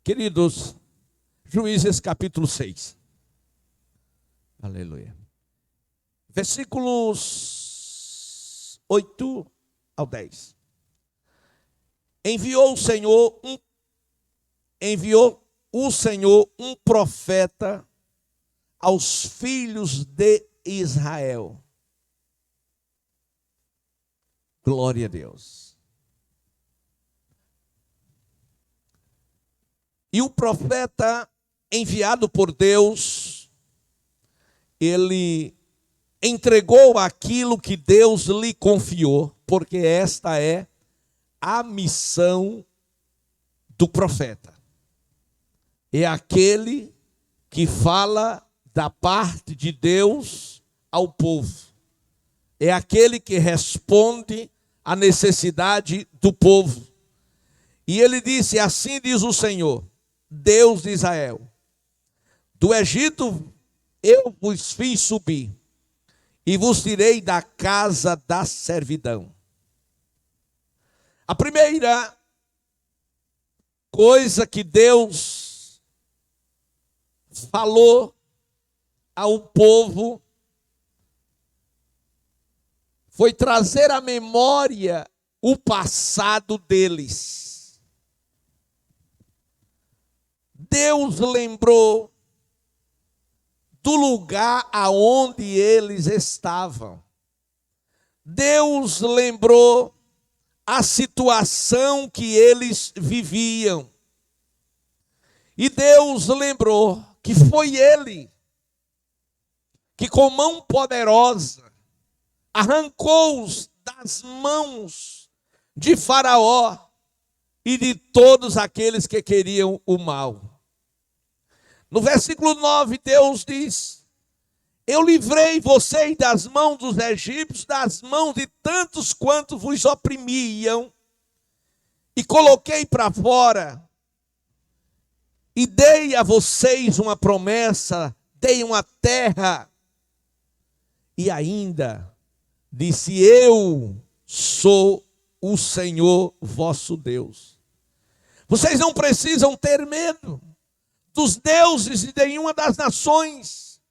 Queridos, Juízes capítulo 6. Aleluia. Versículos 8 ao 10. Enviou o Senhor um profeta aos filhos de Israel. Glória a Deus. E o profeta enviado por Deus, ele entregou aquilo que Deus lhe confiou, porque esta é a missão do profeta. É aquele que fala da parte de Deus ao povo. É aquele que responde à necessidade do povo. E ele disse: assim diz o Senhor, Deus de Israel: do Egito eu vos fiz subir, e vos tirei da casa da servidão. A primeira coisa que Deus falou ao povo foi trazer à memória o passado deles. Deus lembrou do lugar aonde eles estavam. Deus lembrou a situação que eles viviam. E Deus lembrou que foi Ele que com mão poderosa arrancou-os das mãos de Faraó e de todos aqueles que queriam o mal. No versículo 9, Deus diz: eu livrei vocês das mãos dos egípcios, das mãos de tantos quantos vos oprimiam, e coloquei para fora, e dei a vocês uma promessa, dei uma terra, e ainda disse: eu sou o Senhor vosso Deus. Vocês não precisam ter medo dos deuses de nenhuma das nações,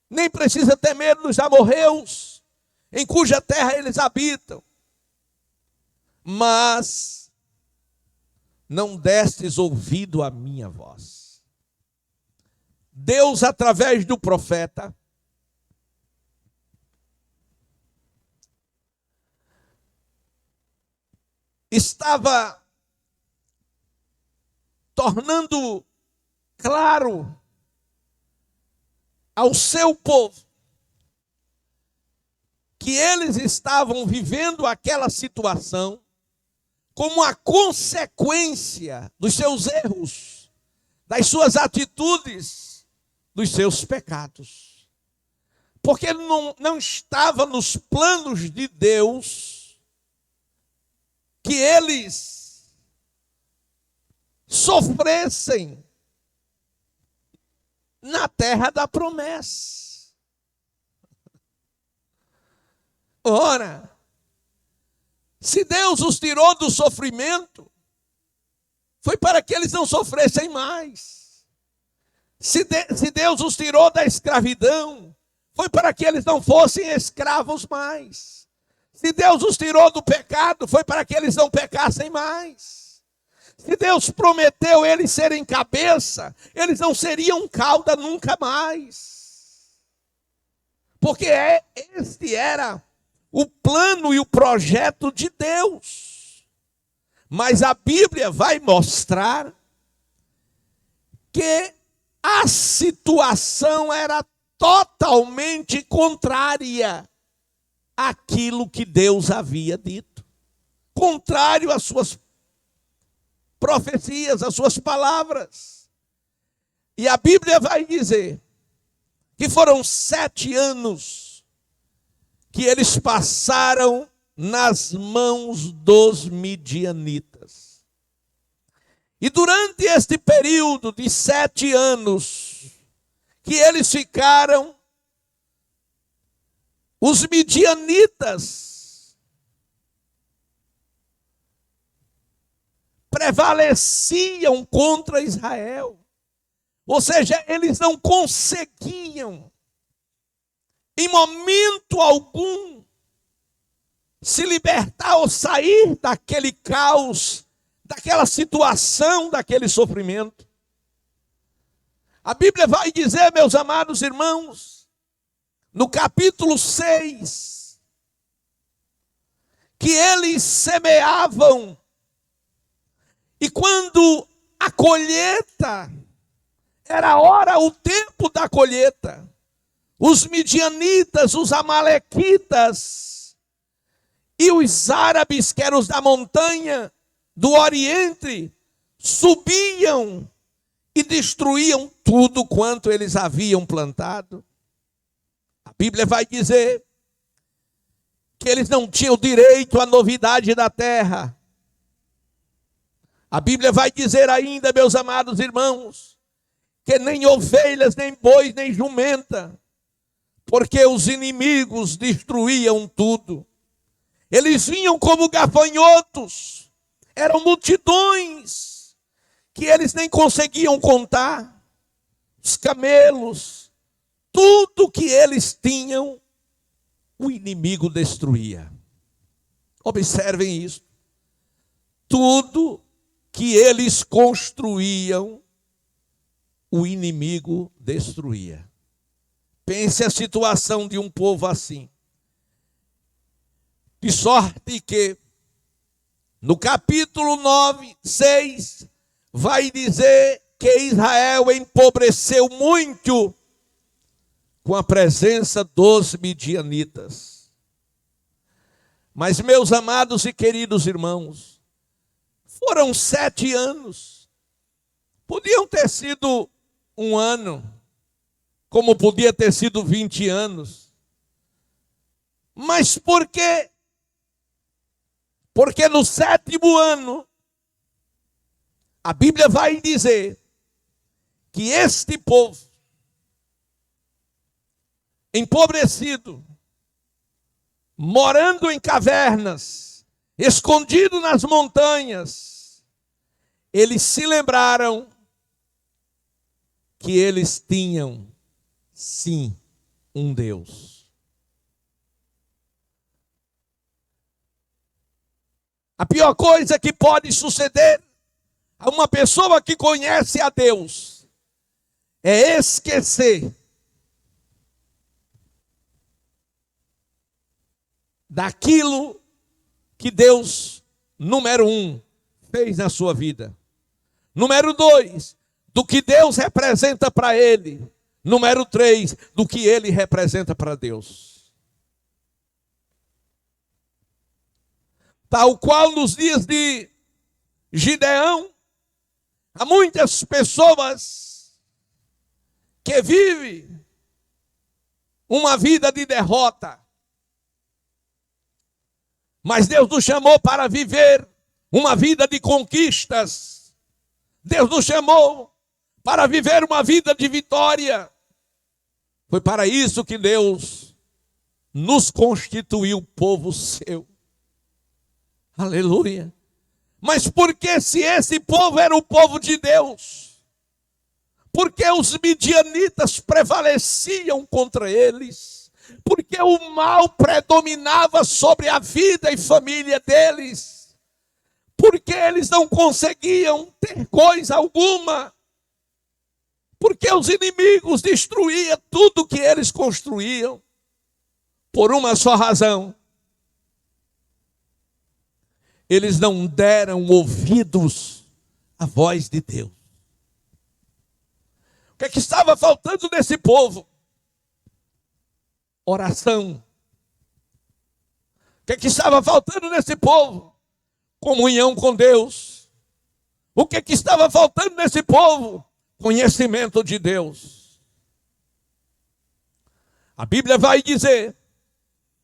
nem precisa ter medo dos amorreus, em cuja terra eles habitam. Mas não destes ouvido à minha voz. Deus, através do profeta, estava tornando claro ao seu povo que eles estavam vivendo aquela situação como a consequência dos seus erros, das suas atitudes, dos seus pecados. Porque não estava nos planos de Deus que eles sofressem na terra da promessa. Ora, se Deus os tirou do sofrimento, foi para que eles não sofressem mais. Se Deus os tirou da escravidão, foi para que eles não fossem escravos mais. Se Deus os tirou do pecado, foi para que eles não pecassem mais. Se Deus prometeu eles serem cabeça, eles não seriam cauda nunca mais. Porque este era o plano e o projeto de Deus. Mas a Bíblia vai mostrar que a situação era totalmente contrária àquilo que Deus havia dito. Contrário às suas profecias, as suas palavras. E a Bíblia vai dizer que foram 7 anos que eles passaram nas mãos dos midianitas. E durante este período de 7 anos que eles ficaram, os midianitas prevaleciam contra Israel. Ou seja, eles não conseguiam, em momento algum, se libertar ou sair daquele caos, daquela situação, daquele sofrimento. A Bíblia vai dizer, meus amados irmãos, no capítulo 6, que eles semeavam, e quando a colheita, era a hora, o tempo da colheita, os midianitas, os amalequitas e os árabes, que eram os da montanha do Oriente, subiam e destruíam tudo quanto eles haviam plantado. A Bíblia vai dizer que eles não tinham direito à novidade da terra. A Bíblia vai dizer ainda, meus amados irmãos, que nem ovelhas, nem bois, nem jumenta, porque os inimigos destruíam tudo. Eles vinham como gafanhotos, eram multidões que eles nem conseguiam contar. Os camelos, tudo que eles tinham, o inimigo destruía. Observem isso. Tudo que eles construíam, o inimigo destruía. Pense a situação de um povo assim. De sorte que, no capítulo 9, 6, vai dizer que Israel empobreceu muito com a presença dos midianitas. Mas, meus amados e queridos irmãos, foram 7 anos. Podiam ter sido 1 ano, como podia ter sido 20 anos. Mas por quê? Porque no 7º ano, a Bíblia vai dizer que este povo, empobrecido, morando em cavernas, escondido nas montanhas, eles se lembraram que eles tinham, sim, um Deus. A pior coisa que pode suceder a uma pessoa que conhece a Deus é esquecer daquilo que Deus, número 1, fez na sua vida. Número 2, do que Deus representa para ele. Número 3, do que ele representa para Deus. Tal qual nos dias de Gideão, há muitas pessoas que vivem uma vida de derrota. Mas Deus nos chamou para viver uma vida de conquistas. Deus nos chamou para viver uma vida de vitória. Foi para isso que Deus nos constituiu povo seu. Aleluia. Mas por que, se esse povo era o povo de Deus, por que os midianitas prevaleciam contra eles? Por que o mal predominava sobre a vida e família deles? Por que eles não conseguiam ter coisa alguma? Porque os inimigos destruíam tudo que eles construíam. Por uma só razão. Eles não deram ouvidos à voz de Deus. O que é que estava faltando nesse povo? Oração. O que é que estava faltando nesse povo? Comunhão com Deus. O que é que estava faltando nesse povo? Conhecimento de Deus. A Bíblia vai dizer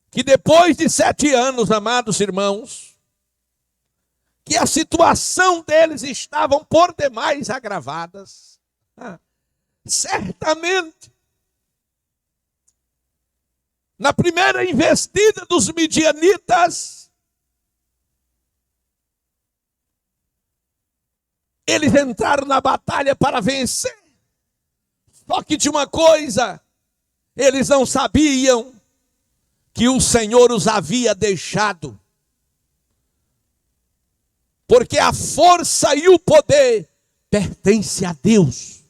que depois de 7 anos, amados irmãos, que a situação deles estavam por demais agravadas. Certamente, na primeira investida dos midianitas, Eles entraram na batalha para vencer. Só que de uma coisa, eles não sabiam que o Senhor os havia deixado. Porque a força e o poder pertence a Deus.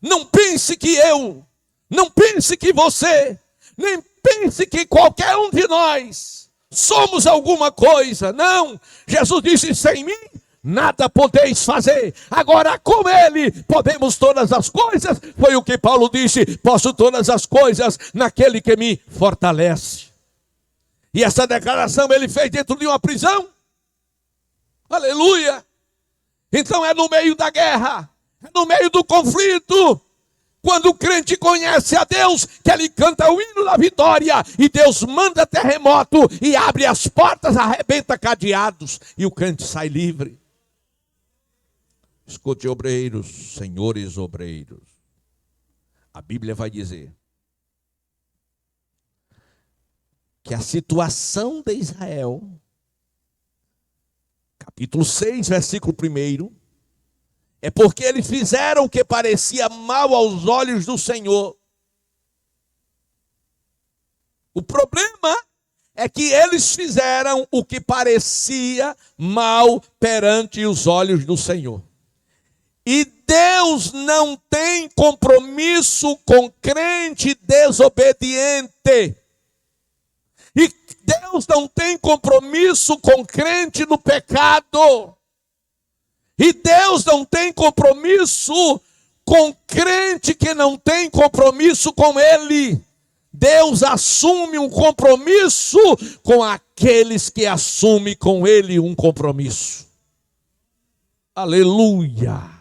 Não pense que eu, não pense que você, nem pense que qualquer um de nós somos alguma coisa. Não, Jesus disse: sem mim nada podeis fazer. Agora com Ele podemos todas as coisas. Foi o que Paulo disse: posso todas as coisas naquele que me fortalece. E essa declaração ele fez dentro de uma prisão. Aleluia! Então é no meio da guerra, é no meio do conflito, quando o crente conhece a Deus, que ele canta o hino da vitória, e Deus manda terremoto, e abre as portas, arrebenta cadeados, e o crente sai livre. Escute, obreiros, senhores obreiros, a Bíblia vai dizer que a situação de Israel, capítulo 6, versículo 1, é porque eles fizeram o que parecia mal aos olhos do Senhor. O problema é que eles fizeram o que parecia mal perante os olhos do Senhor. E Deus não tem compromisso com crente desobediente. E Deus não tem compromisso com crente no pecado. E Deus não tem compromisso com crente que não tem compromisso com Ele. Deus assume um compromisso com aqueles que assumem com Ele um compromisso. Aleluia!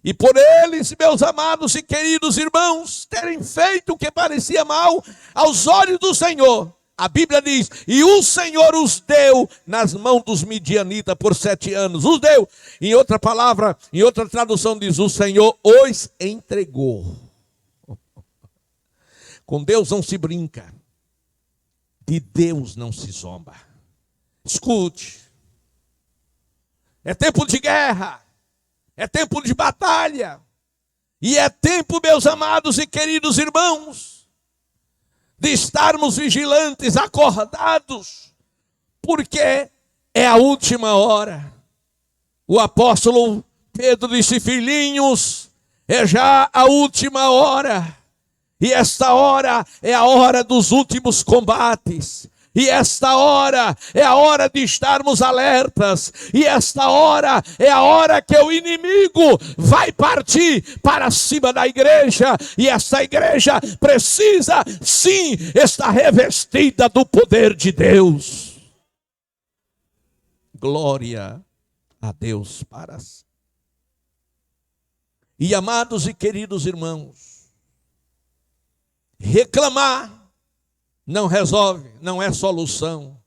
E por eles, meus amados e queridos irmãos, terem feito o que parecia mal aos olhos do Senhor, a Bíblia diz: e o Senhor os deu nas mãos dos midianitas por 7 anos. Os deu. Em outra palavra, em outra tradução diz: o Senhor os entregou. Com Deus não se brinca. De Deus não se zomba. Escute. É tempo de guerra. É tempo de batalha. E é tempo, meus amados e queridos irmãos, de estarmos vigilantes, acordados, porque é a última hora. O apóstolo Pedro disse: filhinhos, é já a última hora, e esta hora é a hora dos últimos combates. E esta hora é a hora de estarmos alertas. E esta hora é a hora que o inimigo vai partir para cima da igreja. E essa igreja precisa, sim, estar revestida do poder de Deus. Glória a Deus para si. E amados e queridos irmãos, reclamar não resolve, não é solução.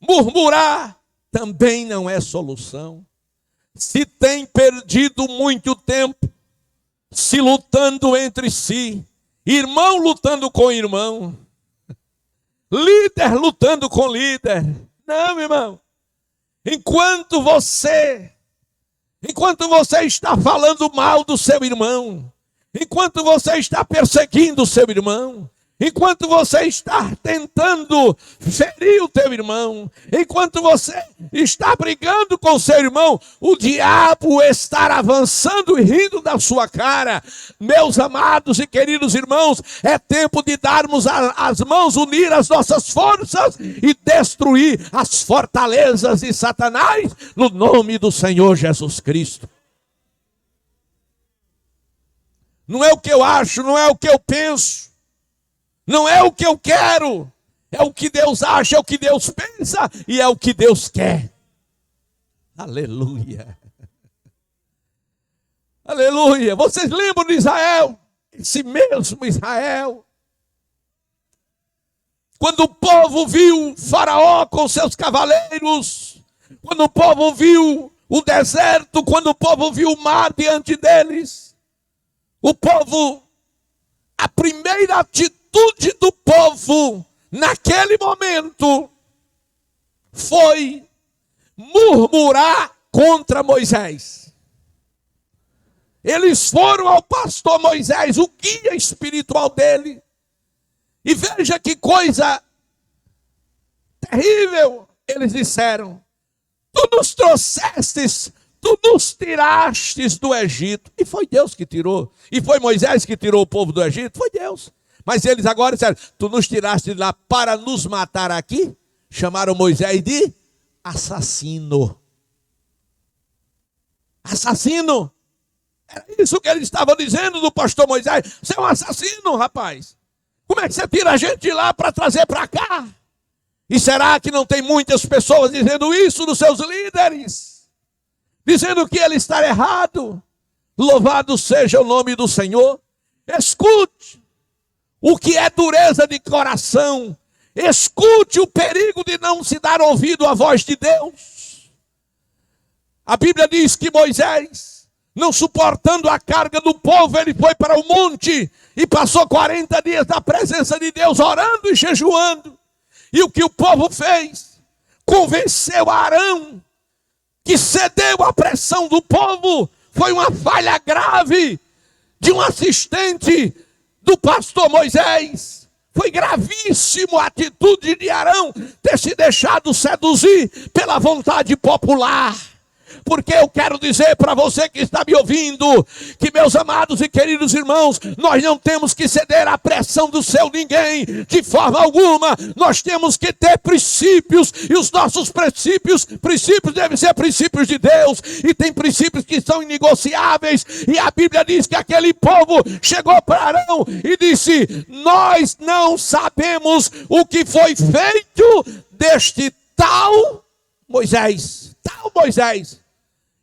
Murmurar também não é solução. Se tem perdido muito tempo se lutando entre si, irmão lutando com irmão, líder lutando com líder. Não, irmão. Enquanto você está falando mal do seu irmão, enquanto você está perseguindo o seu irmão, enquanto você está tentando ferir o teu irmão, enquanto você está brigando com o seu irmão, o diabo está avançando e rindo da sua cara. Meus amados e queridos irmãos, é tempo de darmos as mãos, unir as nossas forças e destruir as fortalezas de Satanás no nome do Senhor Jesus Cristo. Não é o que eu acho, não é o que eu penso, não é o que eu quero, é o que Deus acha, é o que Deus pensa e é o que Deus quer. Aleluia. Aleluia. Vocês lembram de Israel? Esse mesmo Israel. Quando o povo viu Faraó com seus cavaleiros, quando o povo viu o deserto, quando o povo viu o mar diante deles, o povo, a primeira atitude do povo naquele momento foi murmurar contra Moisés. Eles foram ao pastor Moisés, o guia espiritual dele. E veja que coisa terrível. Eles disseram: tu nos trouxestes, tu nos tirastes do Egito. E foi Deus que tirou. E foi Moisés que tirou o povo do Egito. Foi Deus. Mas eles agora disseram: tu nos tiraste de lá para nos matar aqui. Chamaram Moisés de assassino. Assassino. Era isso que eles estavam dizendo do pastor Moisés. Você é um assassino, rapaz. Como é que você tira a gente de lá para trazer para cá? E será que não tem muitas pessoas dizendo isso dos seus líderes? Dizendo que ele está errado? Louvado seja o nome do Senhor. Escute o que é dureza de coração. Escute o perigo de não se dar ouvido à voz de Deus. A Bíblia diz que Moisés, não suportando a carga do povo, ele foi para o monte e passou 40 dias na presença de Deus, orando e jejuando. E o que o povo fez? Convenceu Arão, que cedeu à pressão do povo. Foi uma falha grave de um assistente do pastor Moisés. Foi gravíssimo a atitude de Arão ter se deixado seduzir pela vontade popular. Porque eu quero dizer para você que está me ouvindo, que, meus amados e queridos irmãos, nós não temos que ceder à pressão do seu ninguém, de forma alguma. Nós temos que ter princípios, e os nossos princípios devem ser princípios de Deus, e tem princípios que são inegociáveis. E a Bíblia diz que aquele povo chegou para Arão e disse: nós não sabemos o que foi feito deste tal Moisés. Tal Moisés.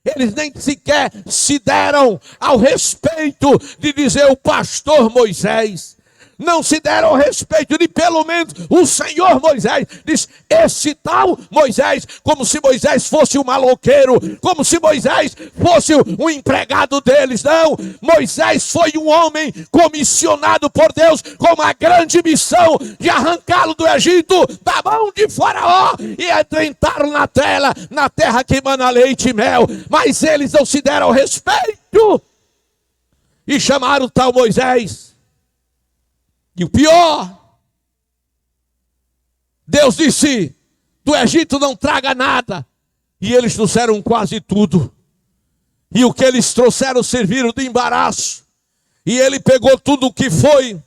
Eles nem sequer se deram ao respeito de dizer o pastor Moisés. Não se deram ao respeito de pelo menos o Senhor Moisés. Diz esse tal Moisés, como se Moisés fosse um maloqueiro, como se Moisés fosse um empregado deles. Não, Moisés foi um homem comissionado por Deus com uma grande missão de arrancá-lo do Egito, da mão de Faraó, e adentrá-lo na terra que mana leite e mel. Mas eles não se deram ao respeito e chamaram o tal Moisés. E o pior, Deus disse: do Egito não traga nada. E eles trouxeram quase tudo. E o que eles trouxeram serviram de embaraço. E ele pegou tudo o que foi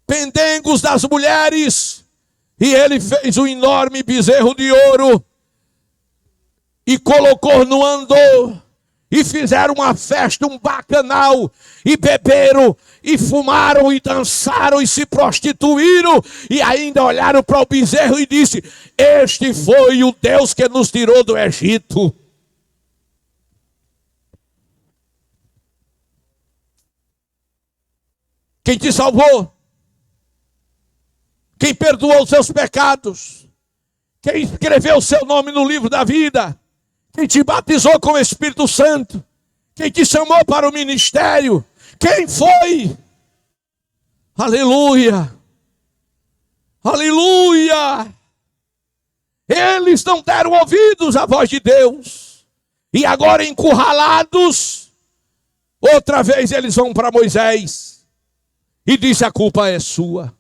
pendengos das mulheres. E ele fez um enorme bezerro de ouro. E colocou no andor. E fizeram uma festa, um bacanal, e beberam, e fumaram, e dançaram, e se prostituíram, e ainda olharam para o bezerro e disse: este foi o Deus que nos tirou do Egito. Quem te salvou? Quem perdoou os seus pecados? Quem escreveu o seu nome no livro da vida? Quem te batizou com o Espírito Santo? Quem te chamou para o ministério? Quem foi? Aleluia! Aleluia! Eles não deram ouvidos à voz de Deus. E agora, encurralados, outra vez eles vão para Moisés. E diz: a culpa é sua.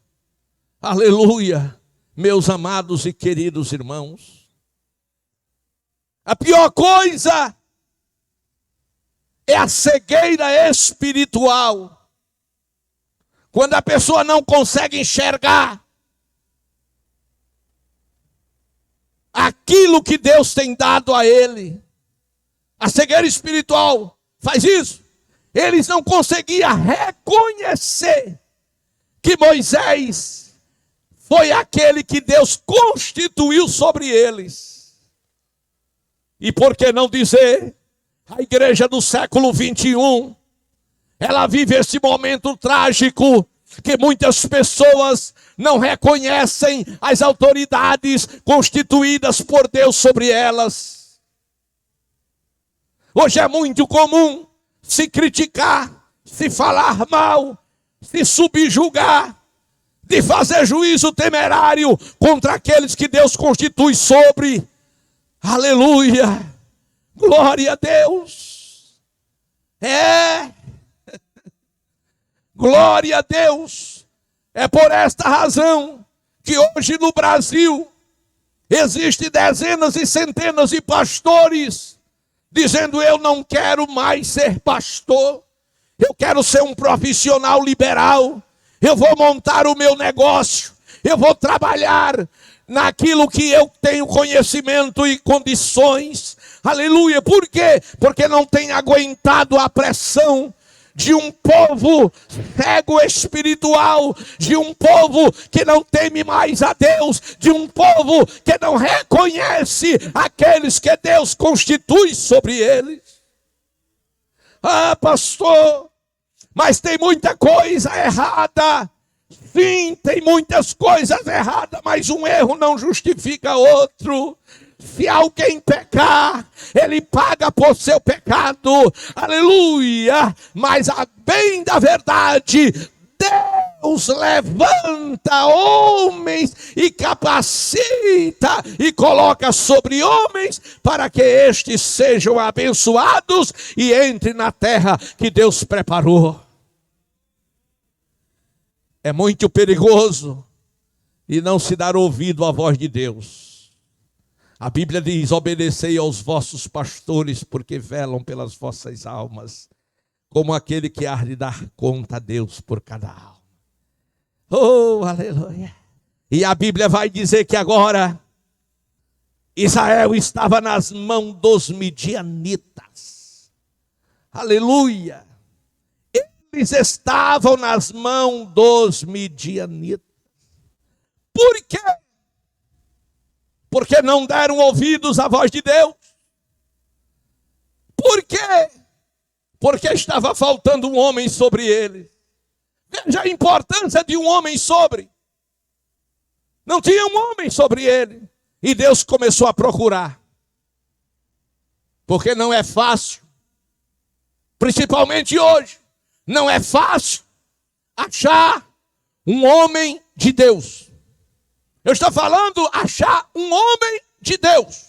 Aleluia! Meus amados e queridos irmãos. A pior coisa é a cegueira espiritual. Quando a pessoa não consegue enxergar aquilo que Deus tem dado a ele. A cegueira espiritual faz isso. Eles não conseguiam reconhecer que Moisés foi aquele que Deus constituiu sobre eles. E por que não dizer, a igreja do século 21, ela vive esse momento trágico, que muitas pessoas não reconhecem as autoridades constituídas por Deus sobre elas. Hoje é muito comum se criticar, se falar mal, se subjugar, de fazer juízo temerário contra aqueles que Deus constitui sobre. Aleluia! Glória a Deus. É. Glória a Deus. É por esta razão que hoje no Brasil existem dezenas e centenas de pastores dizendo: eu não quero mais ser pastor, eu quero ser um profissional liberal, eu vou montar o meu negócio, eu vou trabalhar naquilo que eu tenho conhecimento e condições. Aleluia. Por quê? Porque não tem aguentado a pressão de um povo cego espiritual, de um povo que não teme mais a Deus, de um povo que não reconhece aqueles que Deus constitui sobre eles. Ah, pastor, mas tem muita coisa errada. Sim, tem muitas coisas erradas, mas um erro não justifica outro. Se alguém pecar, ele paga por seu pecado, aleluia. Mas a bem da verdade, Deus levanta homens e capacita e coloca sobre homens para que estes sejam abençoados e entrem na terra que Deus preparou. É muito perigoso e não se dar ouvido à voz de Deus. A Bíblia diz: obedecei aos vossos pastores, porque velam pelas vossas almas, como aquele que há de dar conta a Deus por cada alma. Oh, aleluia! E a Bíblia vai dizer que agora Israel estava nas mãos dos midianitas. Aleluia! Eles estavam nas mãos dos midianitas. Por quê? Porque não deram ouvidos à voz de Deus. Por quê? Porque estava faltando um homem sobre ele. Veja a importância de um homem sobre. Não tinha um homem sobre ele. E Deus começou a procurar. Porque não é fácil. Principalmente hoje. Não é fácil achar um homem de Deus. Eu estou falando achar um homem de Deus.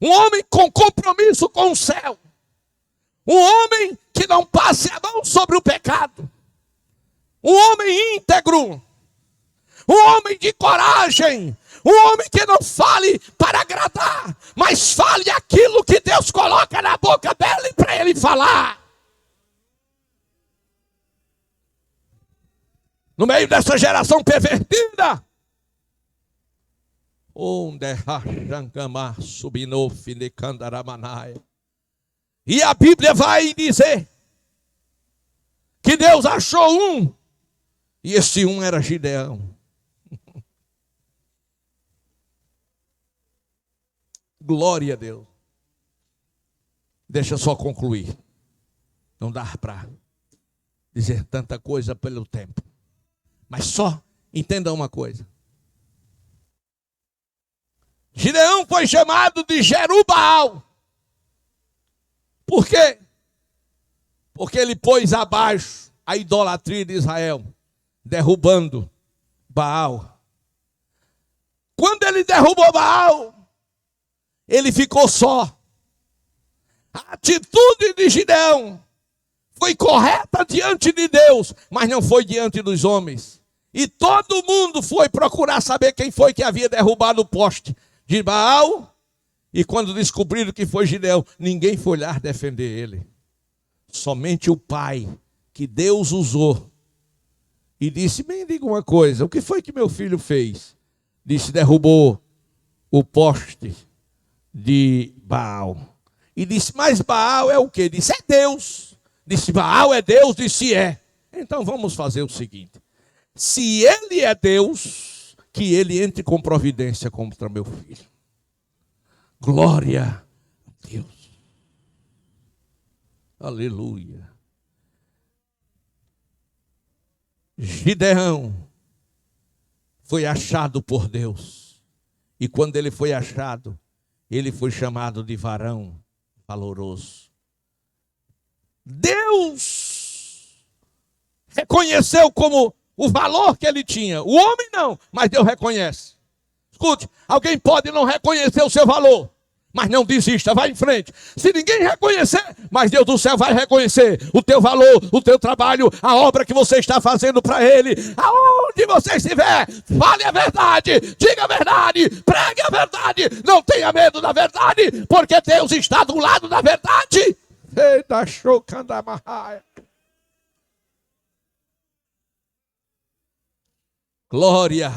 Um homem com compromisso com o céu. Um homem que não passe a mão sobre o pecado. Um homem íntegro. Um homem de coragem. Um homem que não fale para agradar, mas fale aquilo que Deus coloca na boca dele para ele falar. No meio dessa geração pervertida, e a Bíblia vai dizer que Deus achou um, e esse um era Gideão. Glória a Deus. Deixa eu só concluir. Não dá para dizer tanta coisa pelo tempo. Mas só entenda uma coisa. Gideão foi chamado de Jerubbaal. Por quê? Porque ele pôs abaixo a idolatria de Israel, derrubando Baal. Quando ele derrubou Baal, ele ficou só. A atitude de Gideão foi correta diante de Deus, mas não foi diante dos homens. E todo mundo foi procurar saber quem foi que havia derrubado o poste de Baal. E quando descobriram que foi Gideão, ninguém foi lá defender ele. Somente o pai, que Deus usou, e disse: me diga uma coisa, o que foi que meu filho fez? Disse: derrubou o poste de Baal. E disse: mas Baal é o quê? Disse: é Deus. Disse: Baal é Deus? Disse: é. Então vamos fazer o seguinte: se ele é Deus, que ele entre com providência contra meu filho. Glória a Deus. Aleluia. Gideão foi achado por Deus. E quando ele foi achado, ele foi chamado de varão valoroso. Deus reconheceu como o valor que ele tinha. O homem não, mas Deus reconhece. Escute, alguém pode não reconhecer o seu valor, Mas não desista, vai em frente. Se ninguém reconhecer, mas Deus do céu vai reconhecer o teu valor, o teu trabalho, a obra que você está fazendo para Ele. Aonde você estiver, fale a verdade, diga a verdade, pregue a verdade. Não tenha medo da verdade, porque Deus está do lado da verdade. Eita, chocandamahai. Glória.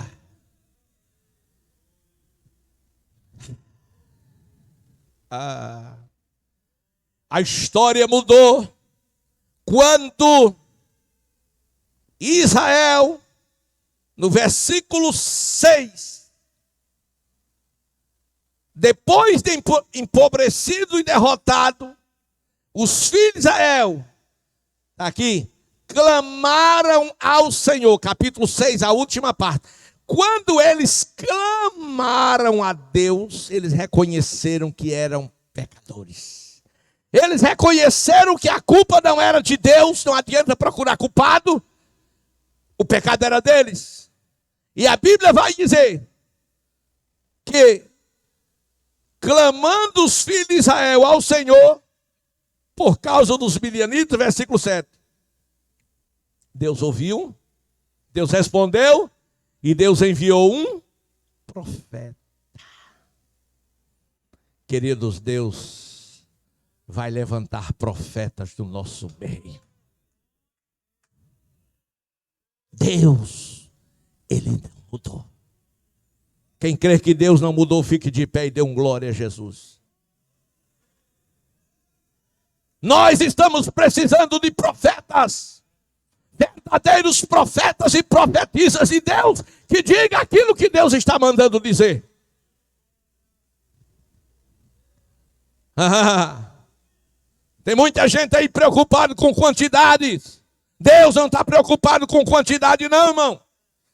A história mudou quando Israel, no versículo 6, depois de empobrecido e derrotado, os filhos de Israel, aqui, clamaram ao Senhor. Capítulo 6, a última parte. Quando eles clamaram a Deus, eles reconheceram que eram pecadores. Eles reconheceram que a culpa não era de Deus, não adianta procurar culpado. O pecado era deles. E a Bíblia vai dizer que, clamando os filhos de Israel ao Senhor, por causa dos midianitas, versículo 7. Deus ouviu, Deus respondeu, e Deus enviou um profeta. Queridos, Deus vai levantar profetas do nosso meio. Deus, Ele não mudou. Quem crê que Deus não mudou, fique de pé e dê um glória a Jesus. Nós estamos precisando de profetas. Verdadeiros profetas e profetisas de Deus, que diga aquilo que Deus está mandando dizer. Tem muita gente aí preocupada com quantidades. Deus não está preocupado com quantidade não, irmão.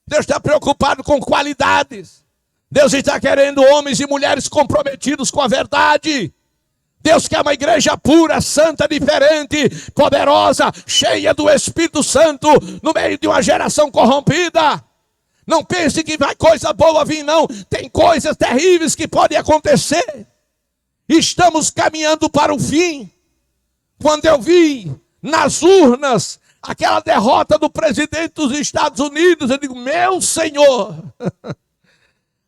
Deus está preocupado com qualidades. Deus está querendo homens e mulheres comprometidos com a verdade. Deus quer uma igreja pura, santa, diferente, poderosa, cheia do Espírito Santo, no meio de uma geração corrompida. Não pense que vai coisa boa vir, não. Tem coisas terríveis que podem acontecer. Estamos caminhando para o fim. Quando eu vi nas urnas aquela derrota do presidente dos Estados Unidos, eu digo, meu Senhor,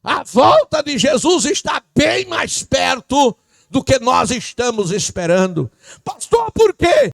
a volta de Jesus está bem mais perto do que nós estamos esperando. Pastor, por quê?